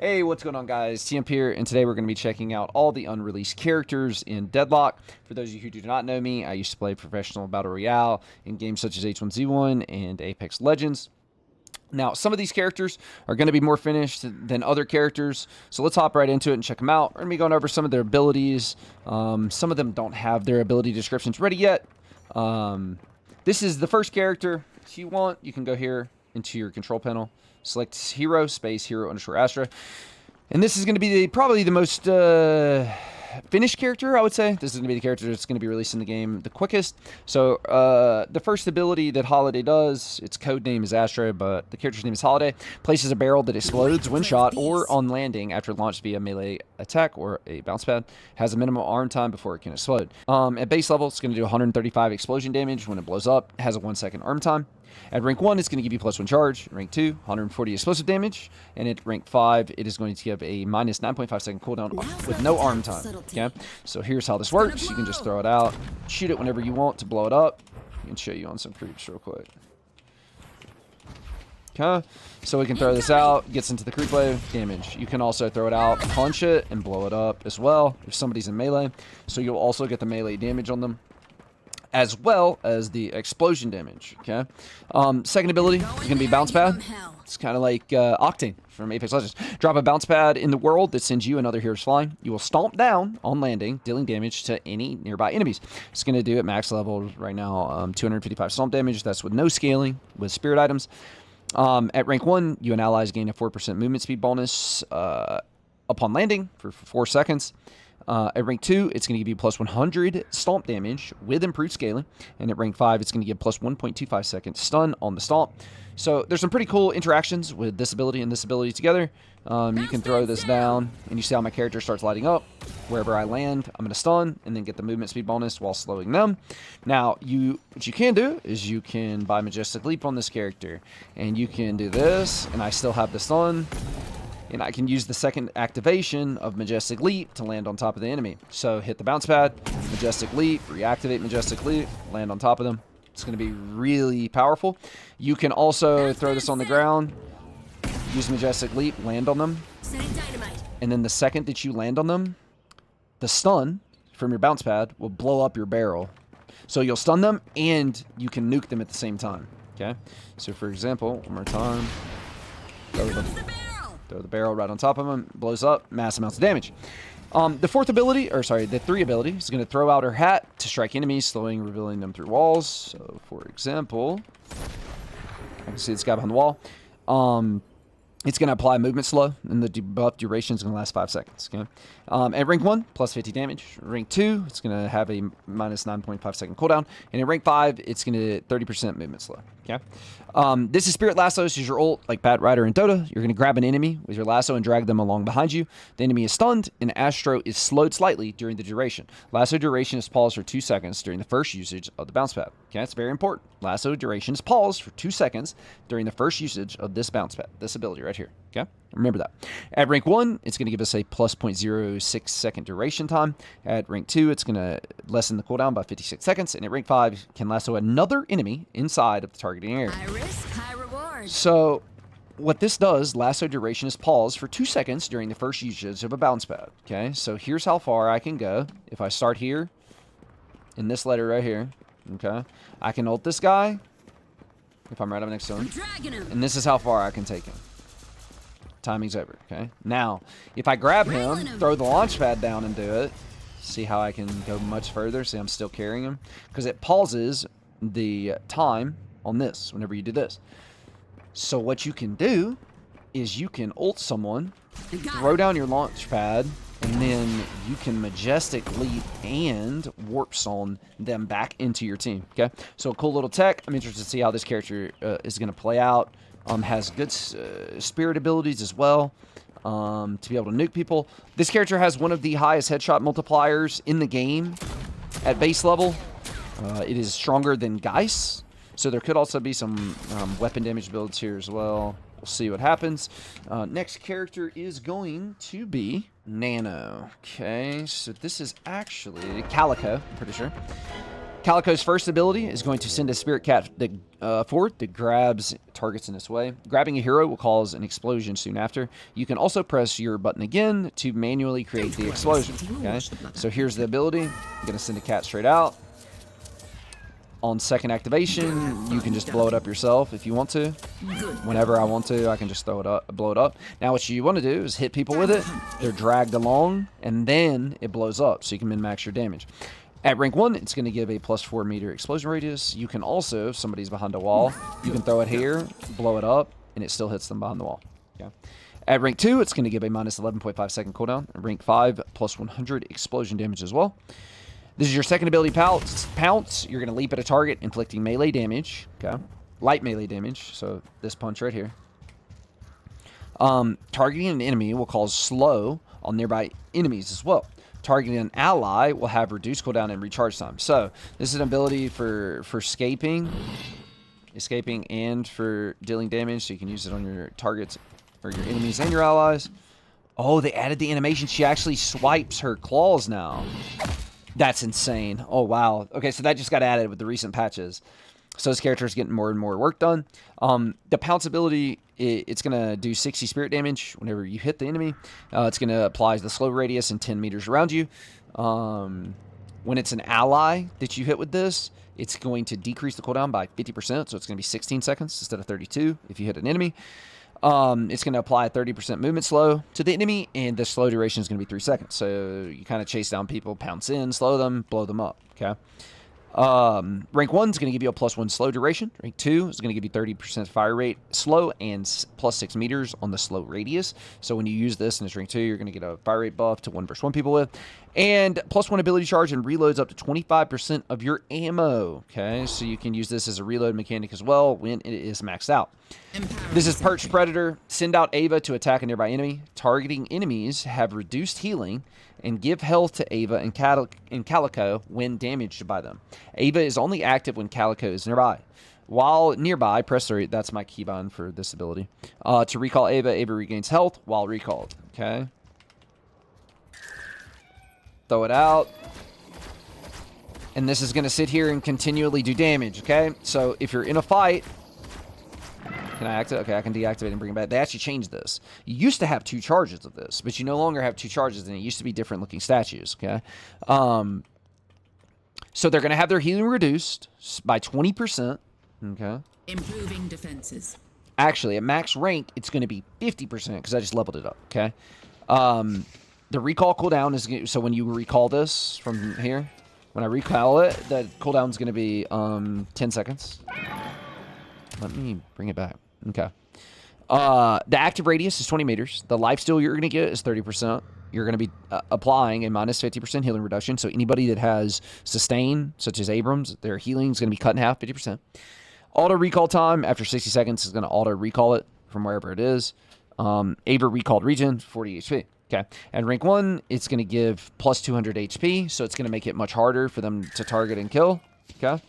Hey, what's going on, guys? THump here, and today we're going to be checking out all the unreleased characters in Deadlock. For those of you who do not know me, I used to play professional Battle Royale in games such as H1Z1 and Apex Legends. Now, some of these characters are going to be more finished than other characters, so let's hop right into it and check them out. We're going to be going over some of their abilities. Some of them don't have their ability descriptions ready yet. This is the first character. If you want, you can go here into your control panel. Select hero, space, hero, underscore Astra. And this is going to be probably the most finished character, I would say. This is going to be the character that's going to be released in the game the quickest. So, the first ability that Holiday does, its code name is Astra, but the character's name is Holiday, places a barrel that explodes when shot or on landing after launched via melee attack or a bounce pad. Has a minimum arm time before it can explode. At base level, it's going to do 135 explosion damage when it blows up. It has a 1 second arm time. At rank 1, it's going to give you +1 charge. Rank 2, 140 explosive damage. And at rank 5, it is going to give a minus 9.5 second cooldown with no arm time. Okay, so here's how this works. You can just throw it out, shoot it whenever you want to blow it up. I can show you on some creeps real quick. Okay, so we can throw this out, gets into the creep wave, damage. You can also throw it out, punch it, and blow it up as well if somebody's in melee. So you'll also get the melee damage on them, as well as the explosion damage, okay? Second ability is going to be Bounce Pad. It's kind of like Octane from Apex Legends. Drop a Bounce Pad in the world that sends you and other heroes flying. You will stomp down on landing, dealing damage to any nearby enemies. It's going to do at max level right now 255 stomp damage. That's with no scaling, with spirit items. At rank 1, you and allies gain a 4% movement speed bonus upon landing for 4 seconds. At rank 2, it's going to give you +100 stomp damage with improved scaling. And at rank 5, it's going to give +1.25 seconds stun on the stomp. So there's some pretty cool interactions with this ability and this ability together. You can throw this down, and you see how my character starts lighting up. Wherever I land, I'm going to stun and then get the movement speed bonus while slowing them. Now, what you can do is you can buy Majestic Leap on this character. And you can do this, and I still have the stun. And I can use the second activation of Majestic Leap to land on top of the enemy. So hit the bounce pad, Majestic Leap, reactivate Majestic Leap, land on top of them. It's going to be really powerful. You can also throw this on the ground, use Majestic Leap, land on them. And then the second that you land on them, the stun from your bounce pad will blow up your barrel. So you'll stun them and you can nuke them at the same time. Okay? So for example, one more time. Throw the barrel right on top of him, blows up, mass amounts of damage. The 3 ability is going to throw out her hat to strike enemies, slowing, revealing them through walls. So, for example, I can see this guy behind the wall. It's going to apply movement slow, and the debuff duration is going to last 5 seconds. Okay. At rank 1, +50 damage. Rank 2, it's going to have a minus 9.5 second cooldown. And at rank 5, it's going to 30% movement slow. Okay. This is Spirit Lasso. This is your ult, like Bat Rider and Dota. You're going to grab an enemy with your lasso and drag them along behind you. The enemy is stunned, and Astro is slowed slightly during the duration. Lasso duration is paused for 2 seconds during the first usage of the bounce pad. Okay, that's very important. Lasso duration is paused for 2 seconds during the first usage of this bounce pad, this ability right here. Okay, remember that. At rank 1, it's going to give us a +0.06 second duration time. At rank 2, it's going to lessen the cooldown by 56 seconds. And at rank 5, can lasso another enemy inside of the targeting area. High risk, high reward. So what this does, lasso duration is paused for 2 seconds during the first usage of a bounce pad. Okay, so here's how far I can go. If I start here, in this letter right here, okay, I can ult this guy if I'm right up next to him. And this is how far I can take him. Timing's over, okay? Now, if I grab him, throw the launch pad down and do it, see how I can go much further. See, I'm still carrying him. Because it pauses the time on this whenever you do this. So what you can do is you can ult someone, throw down your launch pad, and then you can Majestic Leap and Warp Zone them back into your team, okay? So a cool little tech. I'm interested to see how this character is going to play out. Has good spirit abilities as well, to be able to nuke people. This character has one of the highest headshot multipliers in the game at base level. It is stronger than Geist, so there could also be some weapon damage builds here as well. We'll see what happens. Next character is going to be Nano. Okay, so this is actually Calico, I'm pretty sure. Calico's first ability is going to send a spirit cat forward that grabs targets in this way. Grabbing a hero will cause an explosion soon after. You can also press your button again to manually create the explosion. Okay, so here's the ability. I'm going to send a cat straight out. On second activation, you can just blow it up yourself if you want to. Whenever I want to, I can just blow it up. Now, what you want to do is hit people with it. They're dragged along, and then it blows up, so you can min-max your damage. At rank 1, it's going to give a +4 meter explosion radius. You can also, if somebody's behind a wall, you can throw it here, blow it up, and it still hits them behind the wall. Okay. At rank 2, it's going to give a -11.5 second cooldown. At rank 5, +100 explosion damage as well. This is your second ability, Pounce. You're going to leap at a target, inflicting melee damage. Okay. Light melee damage, so this punch right here. Targeting an enemy will cause slow on nearby enemies as well. Targeting an ally will have reduced cooldown and recharge time. So this is an ability for escaping and for dealing damage, so you can use it on your targets or your enemies and your allies. Oh, they added the animation. She actually swipes her claws now. That's insane. Oh, wow. Okay, so that just got added with the recent patches. So this character is getting more and more work done. The Pounce ability, it's going to do 60 spirit damage whenever you hit the enemy. It's going to apply the slow radius in 10 meters around you. When it's an ally that you hit with this, it's going to decrease the cooldown by 50%. So it's going to be 16 seconds instead of 32 if you hit an enemy. It's going to apply a 30% movement slow to the enemy, and the slow duration is going to be 3 seconds. So you kind of chase down people, pounce in, slow them, blow them up. Okay. Rank 1 is going to give you a +1 slow duration. Rank 2 is going to give you 30% fire rate slow and +6 meters on the slow radius. So when you use this in this rank 2, you're going to get a fire rate buff to 1 versus 1 people with. And +1 ability charge and reloads up to 25% of your ammo. Okay, so you can use this as a reload mechanic as well when it is maxed out. This is Perched Predator. Send out Ava to attack a nearby enemy. Targeting enemies have reduced healing and give health to Ava and Calico when damaged by them. Ava is only active when Calico is nearby. While nearby, press 3. That's my keybind for this ability. To recall Ava, Ava regains health while recalled. Okay. Throw it out. And this is going to sit here and continually do damage, okay? So if you're in a fight... Can I activate? Okay, I can deactivate and bring it back. They actually changed this. You used to have 2 charges of this, but you no longer have 2 charges, and it used to be different looking statues, okay? So they're going to have their healing reduced by 20%, okay? Improving defenses. Actually, at max rank, it's going to be 50% because I just leveled it up, okay? The recall cooldown is... So when you recall this from here, when I recall it, the cooldown is going to be 10 seconds. Let me bring it back. Okay. The active radius is 20 meters. The lifesteal you're going to get is 30%. You're going to be applying a -50% healing reduction. So anybody that has sustain, such as Abrams, their healing is going to be cut in half, 50%. Auto recall time after 60 seconds is going to auto recall it from wherever it is. Ava recalled regen, 40 HP. Okay. And rank 1, it's going to give +200 HP. So it's going to make it much harder for them to target and kill. Okay.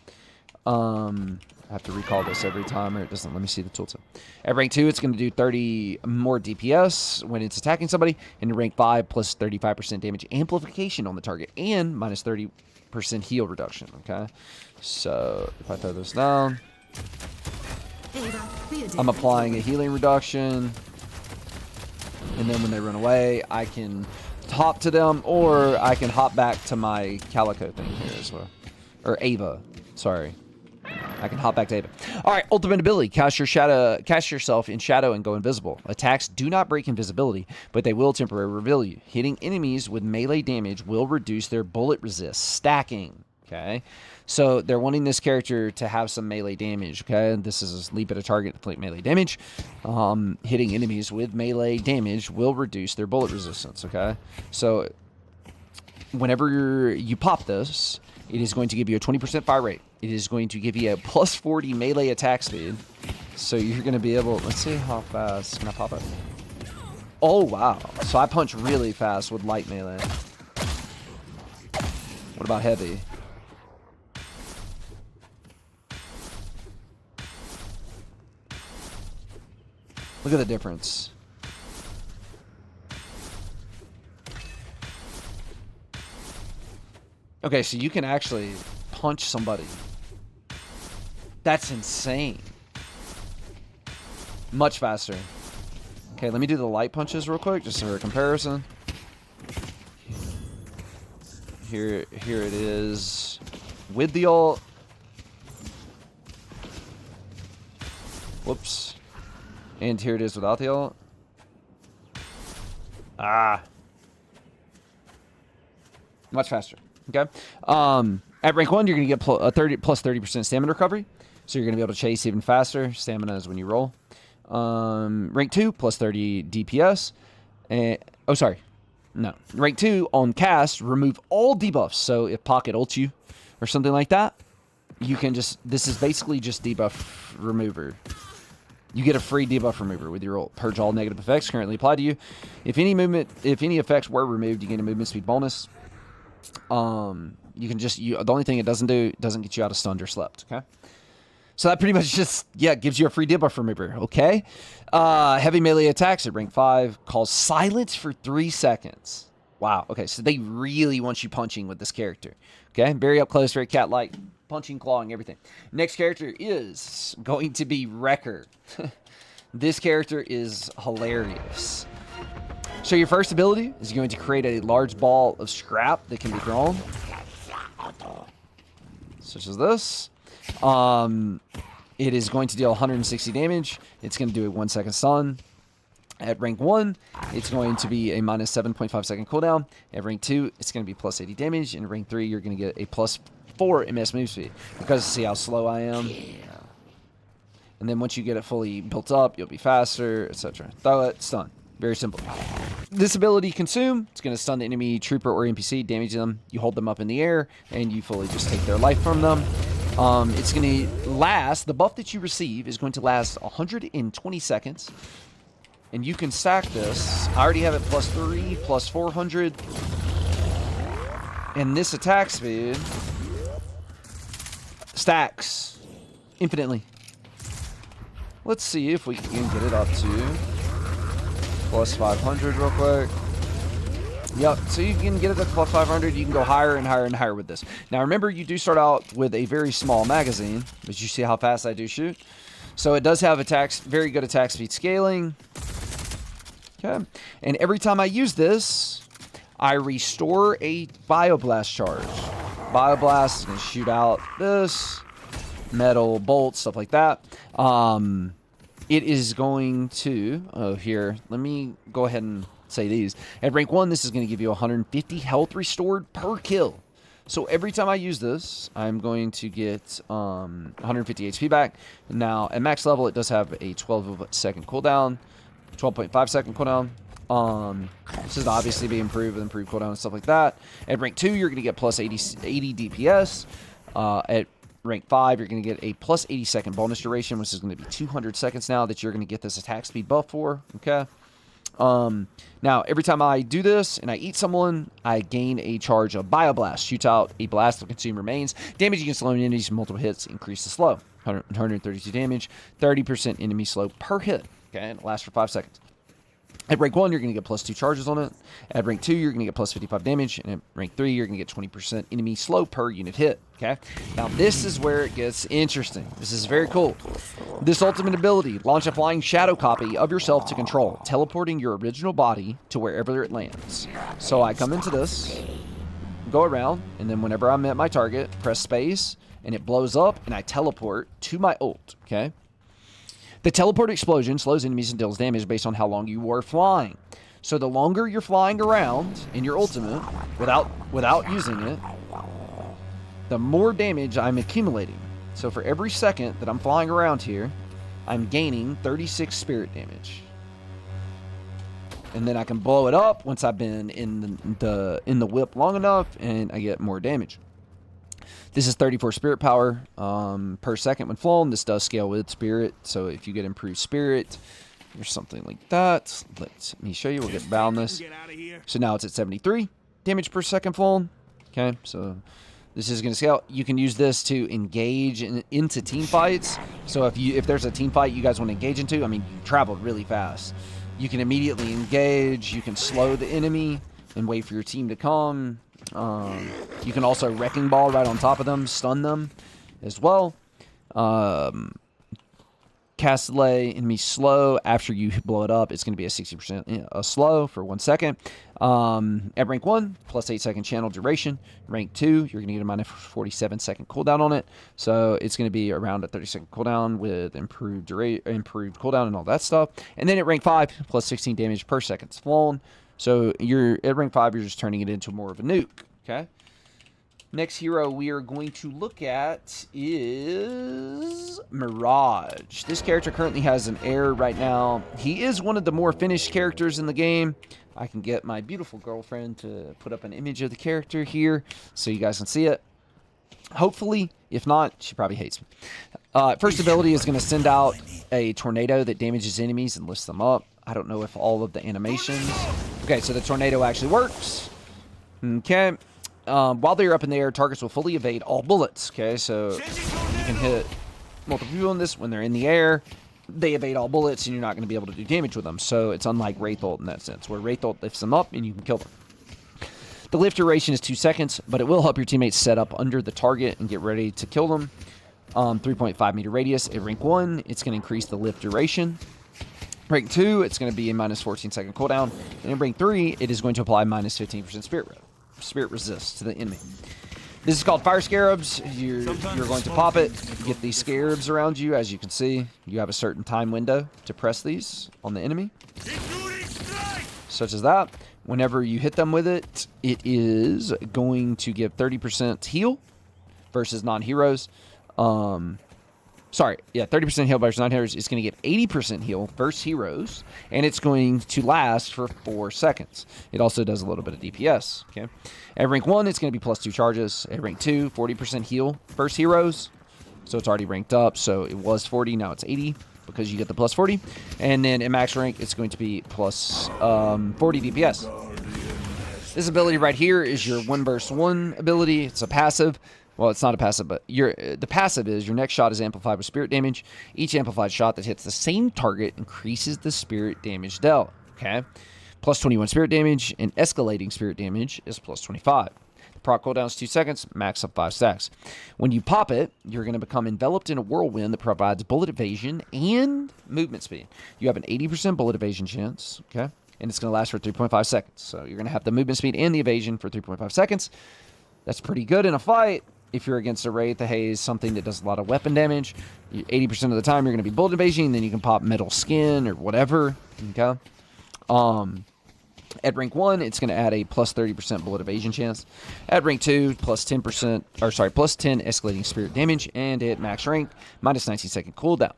I have to recall this every time or it doesn't let me see the tooltip. At rank 2, it's going to do 30 more DPS when it's attacking somebody. And rank 5, plus 35% damage amplification on the target and -30% heal reduction. Okay. So if I throw this down, I'm applying a healing reduction. And then when they run away, I can hop to them or I can hop back to my Calico thing here as well. Or Ava. Sorry. I can hop back to Ava. All right, ultimate ability. Cast yourself in shadow and go invisible. Attacks do not break invisibility, but they will temporarily reveal you. Hitting enemies with melee damage will reduce their bullet resist. Stacking. Okay. So they're wanting this character to have some melee damage. Okay. This is a leap at a target to inflict melee damage. Hitting enemies with melee damage will reduce their bullet resistance. Okay. So whenever you pop this, it is going to give you a 20% fire rate. It is going to give you a +40 melee attack speed. So you're going to be able... Let's see how fast... Can I pop it? Oh, wow. So I punch really fast with light melee. What about heavy? Look at the difference. Okay, so you can actually punch somebody. That's insane. Much faster. Okay, let me do the light punches real quick, just for a comparison. Here it is with the ult. Whoops. And here it is without the ult. Ah. Much faster. Okay. At rank 1, you're going to get plus 30% stamina recovery. So you're going to be able to chase even faster. Stamina is when you roll. Rank 2, plus 30 DPS. Oh, sorry. No. Rank 2, on cast, remove all debuffs. So if Pocket ults you or something like that, you can just... This is basically just debuff remover. You get a free debuff remover with your ult. Purge all negative effects currently applied to you. If any effects were removed, you gain a movement speed bonus. You can just... the only thing it doesn't do, doesn't get you out of stunned or slept, okay? So that pretty much just, yeah, gives you a free debuff remover, okay? Heavy melee attacks at rank 5 cause silence for 3 seconds. Wow, okay, so they really want you punching with this character, okay? Very up close, very cat-like, punching, clawing, everything. Next character is going to be Wrecker. This character is hilarious. So your first ability is going to create a large ball of scrap that can be thrown, such as this. It is going to deal 160 damage. It's going to do a 1 second stun. At rank 1, it's going to be a minus 7.5 second cooldown. At rank 2, it's going to be plus 80 damage. And at rank 3, you're going to get a plus 4 MS move speed. Because see how slow I am. And then once you get it fully built up, you'll be faster, etc. Throw it, stun. Very simple. This ability, Consume, it's going to stun the enemy trooper or NPC, damage them. You hold them up in the air, and you fully just take their life from them. It's going to last, the buff that you receive is going to last 120 seconds. And you can stack this. I already have it plus 3, plus 400. And this attack speed stacks infinitely. Let's see if we can get it up to plus 500 real quick. Yep, so you can get it to plus 500. You can go higher and higher and higher with this. Now remember, you do start out with a very small magazine, but you see how fast I do shoot. So it does have very good attack speed scaling. Okay, and every time I use this, I restore a Bioblast charge. Bioblast is going to shoot out this, metal, bolts, stuff like that. It is going to, here, let me go ahead and say these. At rank 1, this is going to give you 150 health restored per kill. So every time I use this, I'm going to get 150 HP back. Now, at max level, it does have a 12-second cooldown, 12.5 second cooldown. This is obviously be improved with improved cooldown and stuff like that. At rank 2, you're going to get plus 80 DPS. At rank 5, you're going to get a plus 80 second bonus duration, which is going to be 200 seconds now that you're going to get this attack speed buff for. Okay. Now, every time I do this and I eat someone, I gain a charge of Bioblast. Shoots out a blast of consume remains. Damage against slow enemies from multiple hits. Increase the slow. 132 damage. 30% enemy slow per hit. Okay, and it lasts for 5 seconds. At rank 1, you're going to get plus 2 charges on it. At rank 2, you're going to get plus 55 damage. And at rank 3, you're going to get 20% enemy slow per unit hit. Okay? Now, this is where it gets interesting. This is very cool. This ultimate ability, launch a flying shadow copy of yourself to control, teleporting your original body to wherever it lands. So I come into this, go around, and then whenever I'm at my target, press space, and it blows up, and I teleport to my ult. Okay? The teleport explosion slows enemies and deals damage based on how long you were flying. So the longer you're flying around in your ultimate without using it, the more damage I'm accumulating. So for every second that I'm flying around here, I'm gaining 36 spirit damage. And then I can blow it up once I've been in the whip long enough, and I get more damage. This is 34 spirit power per second when flown. This does scale with spirit, so if you get improved spirit or something like that, let me show you. We'll get boundless. So now it's at 73 damage per second flown. Okay, so this is going to scale. You can use this to engage into team fights. So if there's a team fight you guys want to engage into, I mean, you traveled really fast. You can immediately engage. You can slow the enemy and wait for your team to come. You can also Wrecking Ball right on top of them, stun them as well. Castellet enemy slow. After you blow it up, it's going to be a 60% slow for 1 second. At rank 1, plus 8 second channel duration. Rank 2, you're going to get a minus 47 second cooldown on it. So it's going to be around a 30 second cooldown with improved cooldown and all that stuff. And then at rank 5, plus 16 damage per second flown. So you're at rank 5, you're just turning it into more of a nuke. Okay. Next hero we are going to look at is Mirage. This character currently has an error right now. He is one of the more finished characters in the game. I can get my beautiful girlfriend to put up an image of the character here so you guys can see it. Hopefully, if not, she probably hates me. First ability is going to send out a tornado that damages enemies and lifts them up. I don't know if all of the animations... Okay, so the tornado actually works. Okay. While they're up in the air, targets will fully evade all bullets. Okay, so you can hit multiple people in this. When they're in the air, they evade all bullets, and you're not going to be able to do damage with them. So it's unlike Wraith Ult in that sense, where Wraith Ult lifts them up, and you can kill them. The lift duration is 2 seconds, but it will help your teammates set up under the target and get ready to kill them. 3.5 meter radius. At rank 1, it's going to increase the lift duration. Rank 2, it's going to be a minus 14 second cooldown. And in rank 3, it is going to apply minus 15% spirit resist to the enemy. This is called Fire Scarabs. You're going to pop it, get these scarabs around you. As you can see, you have a certain time window to press these on the enemy, such as that. Whenever you hit them with it, it is going to give 30% heal versus non-heroes. Sorry, yeah, 30% heal versus non-heroes. It's going to give 80% heal versus heroes, and it's going to last for 4 seconds. It also does a little bit of DPS, okay? At rank 1, it's going to be plus 2 charges. At rank 2, 40% heal versus heroes. So it's already ranked up, so it was 40, now it's 80, because you get the plus 40. And then at max rank, it's going to be plus 40 DPS. This ability right here is your 1 versus 1 ability. It's a passive. Well, it's not a passive, but the passive is your next shot is amplified with spirit damage. Each amplified shot that hits the same target increases the spirit damage dealt. Okay? Plus 21 spirit damage, and escalating spirit damage is plus 25. The proc cooldown is 2 seconds, max of 5 stacks. When you pop it, you're going to become enveloped in a whirlwind that provides bullet evasion and movement speed. You have an 80% bullet evasion chance, okay? And it's going to last for 3.5 seconds. So you're going to have the movement speed and the evasion for 3.5 seconds. That's pretty good in a fight. If you're against a Wraith, the Haze, something that does a lot of weapon damage, 80% of the time you're going to be bullet evasion, and then you can pop metal skin or whatever, okay? At rank 1, it's going to add a plus 30% bullet evasion chance. At rank 2, plus 10 escalating spirit damage, and at max rank, minus 19 second cooldown.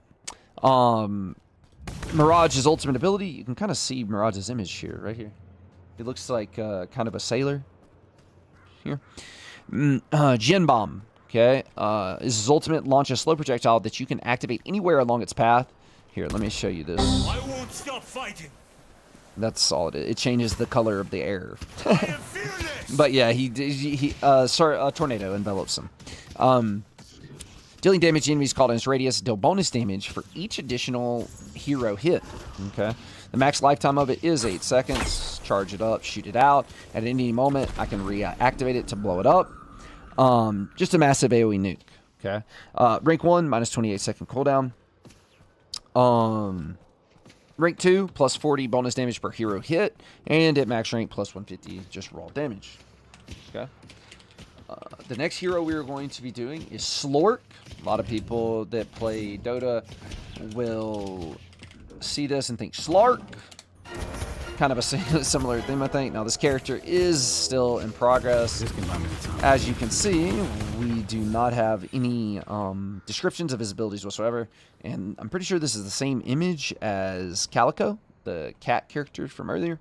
Mirage's ultimate ability, you can kind of see Mirage's image here, right here. It looks like kind of a sailor here. Gen Bomb, okay, is his ultimate. Launch a slow projectile that you can activate anywhere along its path. Here, let me show you this. I won't stop fighting. That's all it is. It changes the color of the air. I am fearless. But yeah, a tornado envelops him. Dealing damage to enemies called in its radius. Deal bonus damage for each additional hero hit. Okay. The max lifetime of it is 8 seconds. Charge it up, shoot it out. At any moment, I can reactivate it to blow it up. Just a massive AoE nuke. Okay. Rank 1, minus 28 second cooldown. Rank 2, plus 40 bonus damage per hero hit. And at max rank, plus 150 just raw damage. Okay. The next hero we are going to be doing is Slork. A lot of people that play Dota will see this and think Slork. Kind of a similar theme, I think. Now, this character is still in progress. As you can see, we do not have any descriptions of his abilities whatsoever. And I'm pretty sure this is the same image as Calico, the cat character from earlier.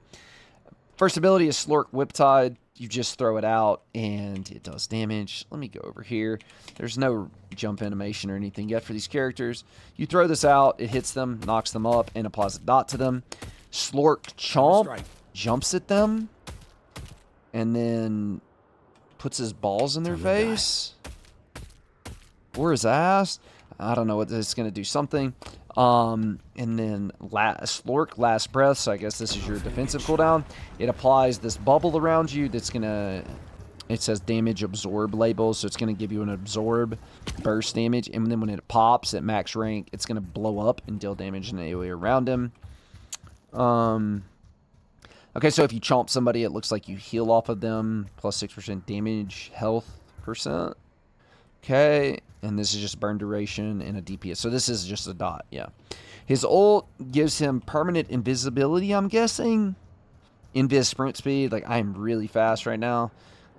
First ability is Slork Whiptide. You just throw it out, and it does damage. Let me go over here. There's no jump animation or anything yet for these characters. You throw this out, it hits them, knocks them up, and applies a dot to them. Slork Chomp jumps at them and then puts his balls in their face or his ass. I don't know what it's going to do something. And then Slork, Last Breath. So I guess this is your defensive cooldown. It applies this bubble around you that's going to... It says damage absorb label, so it's going to give you an absorb burst damage. And then when it pops at max rank, it's going to blow up and deal damage in the area around him. Okay, so if you chomp somebody, it looks like you heal off of them. Plus 6% damage, health percent. Okay, and this is just burn duration and a DPS. So this is just a dot, yeah. His ult gives him permanent invisibility, I'm guessing. Invis sprint speed, like I'm really fast right now.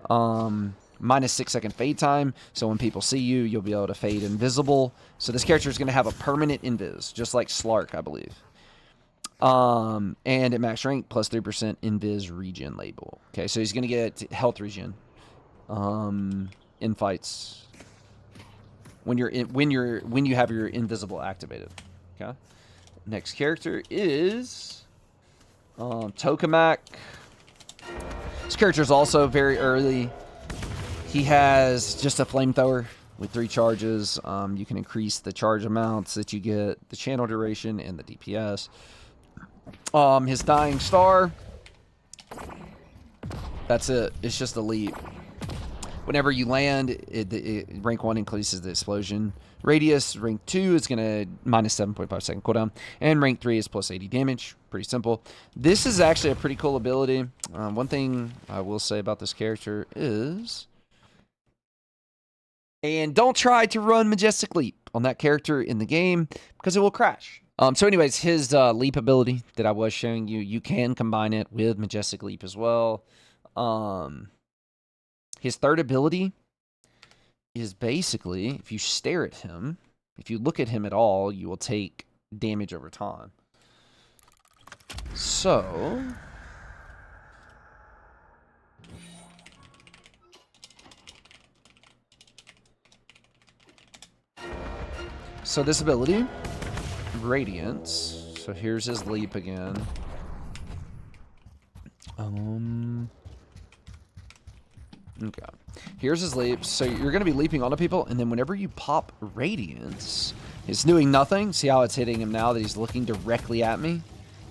Minus 6-second fade time, so when people see you, you'll be able to fade invisible. So this character is going to have a permanent invis, just like Slork, I believe. And at max rank, plus 3% invis regen label. Okay, so he's going to get health regen in fights when you have your invisible activated. Okay. Next character is Tokamak. This character is also very early. He has just a flamethrower with 3 charges. You can increase the charge amounts that you get, the channel duration, and the DPS. His dying star. That's it. It's just a leap. Whenever you land, rank 1 increases the explosion radius. Rank 2 is going to minus 7.5 second cooldown. And rank 3 is plus 80 damage. Pretty simple. This is actually a pretty cool ability. One thing I will say about this character is... And don't try to run Majestic Leap on that character in the game, because it will crash. So anyways, his leap ability that I was showing you, you can combine it with Majestic Leap as well. His third ability is basically, if you stare at him, if you look at him at all, you will take damage over time. So... So this ability, Radiance. So here's his leap again. Okay. Here's his leap. So you're going to be leaping onto people, and then whenever you pop Radiance, it's doing nothing. See how it's hitting him now that he's looking directly at me?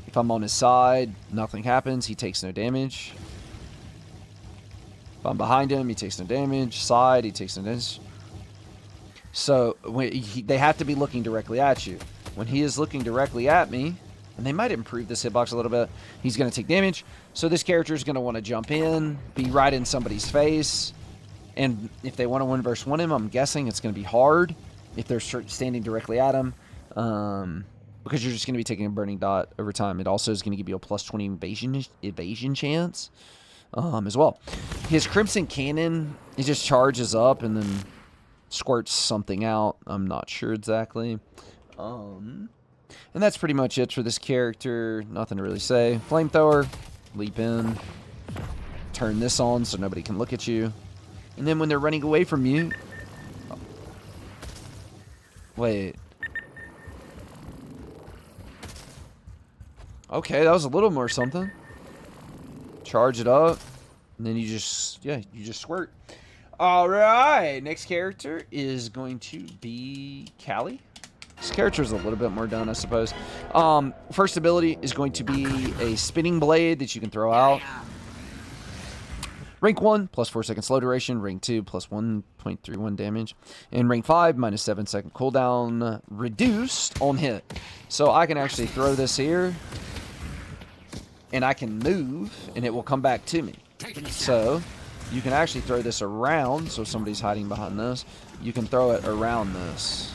If I'm on his side, nothing happens. He takes no damage. If I'm behind him, he takes no damage. Side, he takes no damage. So they have to be looking directly at you. When he is looking directly at me, and they might improve this hitbox a little bit, he's going to take damage. So this character is going to want to jump in, be right in somebody's face. And if they want to 1v1 him, I'm guessing it's going to be hard if they're standing directly at him. Because you're just going to be taking a burning dot over time. It also is going to give you a plus 20 evasion chance as well. His Crimson Cannon, he just charges up and then squirts something out. I'm not sure exactly. And that's pretty much it for this character. Nothing to really say. Flamethrower, leap in, turn this on so nobody can look at you. And then when they're running away from you... Wait. Okay, that was a little more something. Charge it up. And then you just, yeah, you just squirt. Alright, next character is going to be Callie. This character is a little bit more done, I suppose. First ability is going to be a spinning blade that you can throw out. Rank 1, plus 4 second slow duration. Rank 2, plus 1.31 damage. And rank 5, minus 7 second cooldown, reduced on hit. So I can actually throw this here, and I can move, and it will come back to me. So you can actually throw this around, so if somebody's hiding behind this, you can throw it around this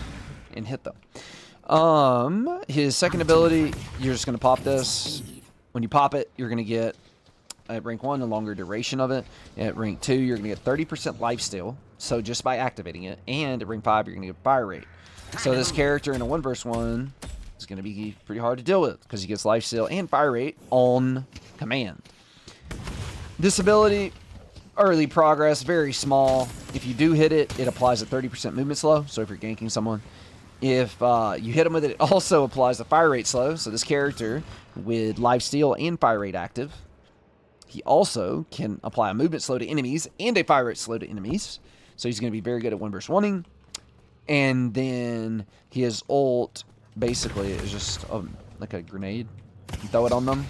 and hit them. His second ability, you're just going to pop this. When you pop it, you're going to get, at rank 1, a longer duration of it. At rank 2, you're going to get 30% lifesteal, so just by activating it. And at rank 5, you're going to get fire rate. So this character in a 1v1 is going to be pretty hard to deal with, because he gets lifesteal and fire rate on command. This ability... Early progress, very small. If you do hit it, it applies a 30% movement slow. So if you're ganking someone, if you hit them with it, it also applies the fire rate slow. So this character with lifesteal and fire rate active, he also can apply a movement slow to enemies and a fire rate slow to enemies. So he's going to be very good at 1v1ing. And then his ult basically is just like a grenade. You throw it on them.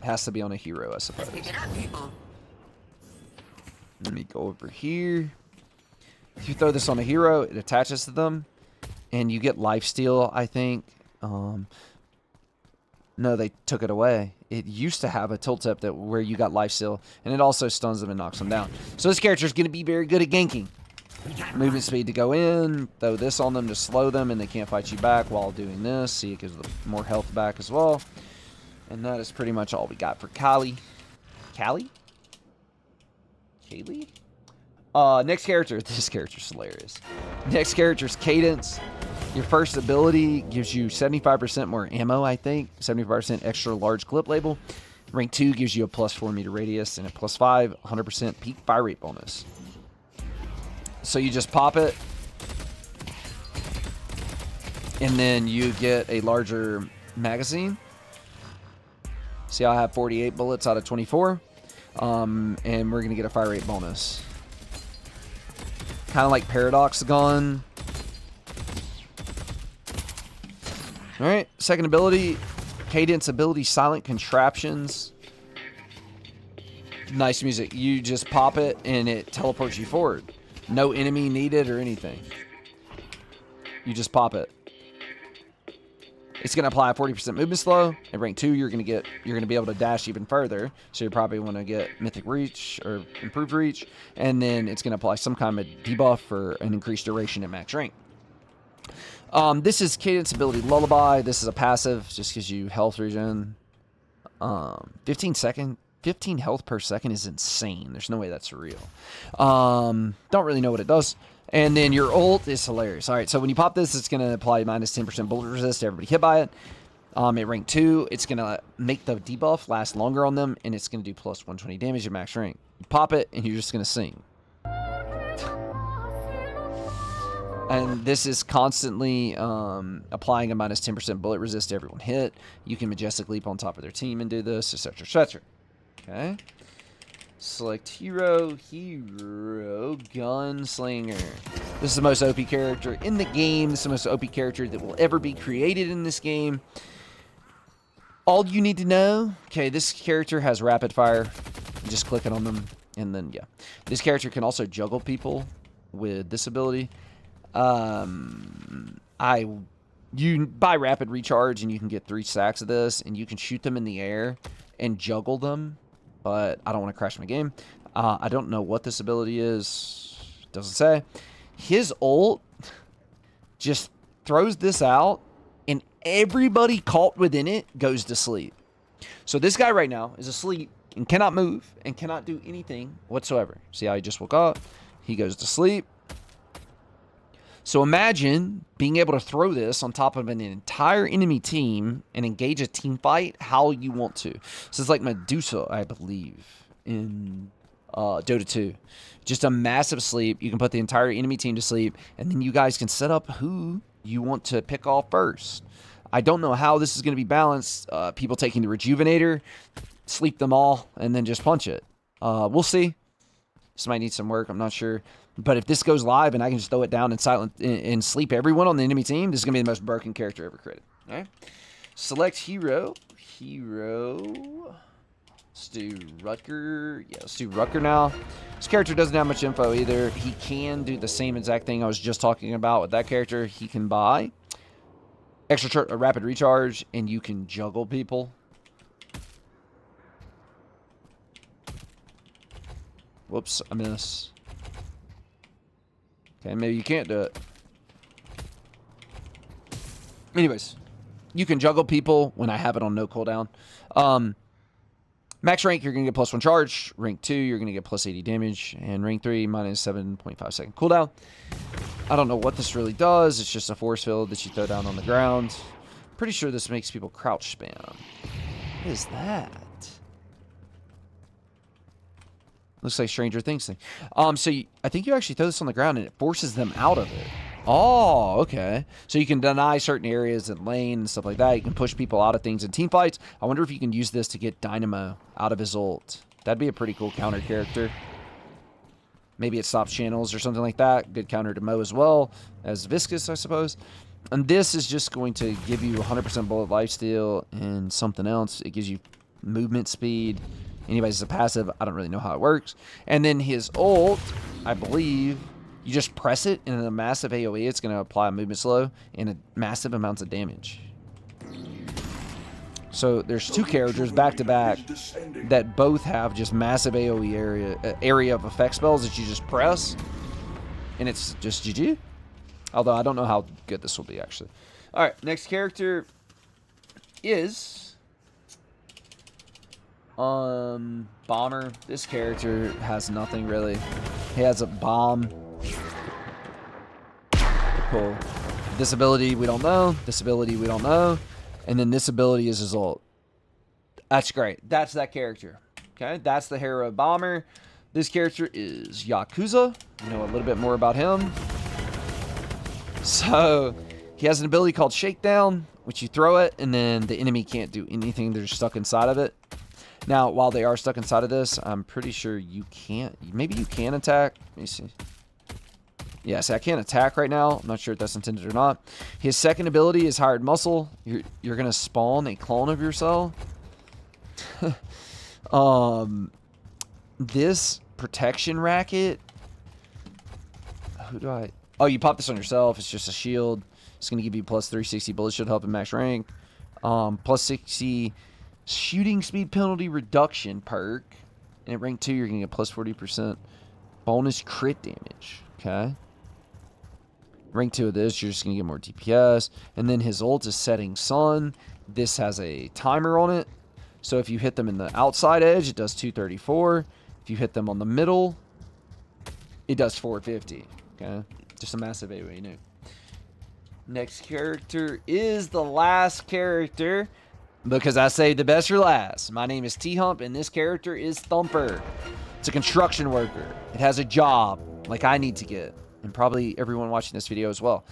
Has to be on a hero, I suppose. Let me go over here. If you throw this on a hero, it attaches to them. And you get lifesteal, I think. No, they took it away. It used to have a tilt tip where you got lifesteal. And it also stuns them and knocks them down. So this character is going to be very good at ganking. Movement speed to go in. Throw this on them to slow them. And they can't fight you back while doing this. See, it gives them more health back as well. And that is pretty much all we got for Kali. Kali? Kaylee? Next character. This character's hilarious. Next character's Cadence. Your first ability gives you 75% more ammo, I think. 75% extra large clip label. Rank 2 gives you a plus 4 meter radius. And a plus 5, 100% peak fire rate bonus. So you just pop it. And then you get a larger magazine. See, I have 48 bullets out of 24. And we're going to get a fire rate bonus. Kind of like Paradox gun. Alright, second ability. Cadence ability, Silent Contraptions. Nice music. You just pop it and it teleports you forward. No enemy needed or anything. You just pop it. It's going to apply a 40% movement slow. At rank 2, you're going to be able to dash even further. So you probably want to get Mythic Reach or Improved Reach. And then it's going to apply some kind of debuff for an increased duration at max rank. This is Cadence ability Lullaby. This is a passive. Just gives you health regen. 15 health per second is insane. There's no way that's real. Don't really know what it does. And then your ult is hilarious. All right, so when you pop this, it's going to apply minus 10% bullet resist to everybody hit by it. At rank 2, it's going to make the debuff last longer on them, and it's going to do plus 120 damage at max rank. You pop it, and you're just going to sing. And this is constantly applying a minus 10% bullet resist to everyone hit. You can Majestic Leap on top of their team and do this, etc., etc. Okay. Select hero, Gunslinger. This is the most OP character in the game. This is the most OP character that will ever be created in this game. All you need to know, okay, this character has rapid fire. You just click it on them, and then, yeah. This character can also juggle people with this ability. You buy rapid recharge, and you can get 3 stacks of this, and you can shoot them in the air and juggle them. But I don't want to crash my game. I don't know what this ability is. Doesn't say. His ult just throws this out, and everybody caught within it goes to sleep. So this guy right now is asleep and cannot move and cannot do anything whatsoever. See how he just woke up? He goes to sleep. So imagine being able to throw this on top of an entire enemy team and engage a team fight how you want to. This is like Medusa, I believe, in Dota 2. Just a massive sleep. You can put the entire enemy team to sleep, and then you guys can set up who you want to pick off first. I don't know how this is going to be balanced. People taking the Rejuvenator, sleep them all, and then just punch it. We'll see. This might need some work. I'm not sure. But if this goes live and I can just throw it down and sleep everyone on the enemy team, this is going to be the most broken character ever created. All right. Select hero. Let's do Rutger. Yeah, let's do Rutger now. This character doesn't have much info either. He can do the same exact thing I was just talking about with that character. He can buy extra rapid recharge, and you can juggle people. Whoops, I missed. Okay, maybe you can't do it. Anyways, you can juggle people when I have it on no cooldown. Max rank, you're going to get plus 1 charge. Rank 2, you're going to get plus 80 damage. And rank 3, minus 7.5 second cooldown. I don't know what this really does. It's just a force field that you throw down on the ground. Pretty sure this makes people crouch spam. What is that? Looks like Stranger Things thing. I think you actually throw this on the ground and it forces them out of it. Oh, okay. So you can deny certain areas and lane and stuff like that. You can push people out of things in team fights. I wonder if you can use this to get Dynamo out of his ult. That'd be a pretty cool counter character. Maybe it stops channels or something like that. Good counter to Mo as well as Viscous, I suppose. And this is just going to give you 100% bullet lifesteal and something else. It gives you movement speed. Anybody's a passive. I don't really know how it works. And then his ult, I believe, you just press it, and in a massive AoE, it's going to apply a movement slow and a massive amounts of damage. So there's two characters back to back that both have just massive AoE area of effect spells that you just press, and it's just GG. Although I don't know how good this will be actually. All right, next character is Bomber. This character has nothing really. He has a bomb. Cool. This ability we don't know. This ability we don't know. And then this ability is his ult. That's great. That's that character. Okay, that's the hero Bomber. This character is Yakuza. You know a little bit more about him. So he has an ability called Shakedown, which you throw it, and then the enemy can't do anything. They're stuck inside of it. Now, while they are stuck inside of this, I'm pretty sure you can't. Maybe you can attack. Let me see. Yeah, see, I can't attack right now. I'm not sure if that's intended or not. His second ability is Hired Muscle. You're going to spawn a clone of yourself. This protection racket. Who do I... Oh, you pop this on yourself. It's just a shield. It's going to give you plus 360 bullet shield help in max rank. Plus 60 shooting speed penalty reduction perk. And at rank 2, you're going to get plus 40% bonus crit damage. Okay. Rank 2 of this, you're just going to get more DPS. And then his ult is Setting Sun. This has a timer on it. So if you hit them in the outside edge, it does 234. If you hit them on the middle, it does 450. Okay. Just a massive AoE nuke. Next character is the last character, because I saved the best for last. My name is THump, and this character is Thumper. It's a construction worker. It has a job, like I need to get, and probably everyone watching this video as well.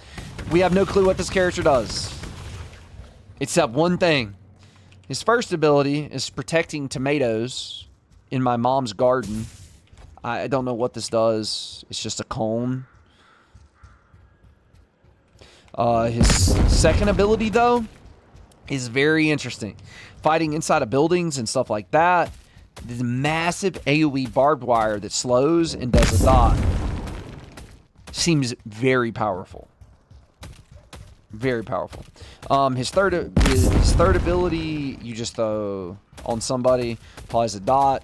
We have no clue what this character does, except one thing. His first ability is protecting tomatoes in my mom's garden. I don't know what this does. It's just a cone. His second ability, though, is very interesting. Fighting inside of buildings and stuff like that. This massive AoE barbed wire that slows and does a dot. Seems very powerful. Very powerful. His third ability, you just throw on somebody, applies a dot.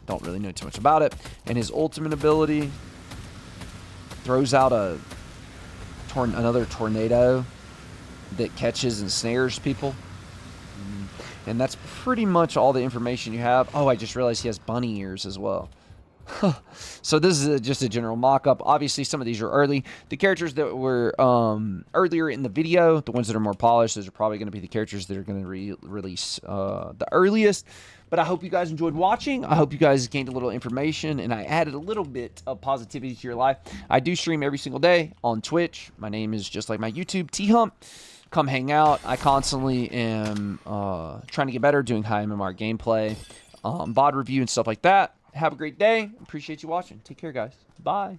Don't really know too much about it. And his ultimate ability throws out another tornado that catches and snares people. And that's pretty much all the information you have. Oh, I just realized he has bunny ears as well. So this is just a general mock-up. Obviously, some of these are early. The characters that were earlier in the video, the ones that are more polished, those are probably going to be the characters that are going to release the earliest. But I hope you guys enjoyed watching. I hope you guys gained a little information, and I added a little bit of positivity to your life. I do stream every single day on Twitch. My name is just like my YouTube, THump. Come hang out. I constantly am trying to get better, doing high MMR gameplay, VOD review, and stuff like that. Have a great day. Appreciate you watching. Take care, guys. Bye.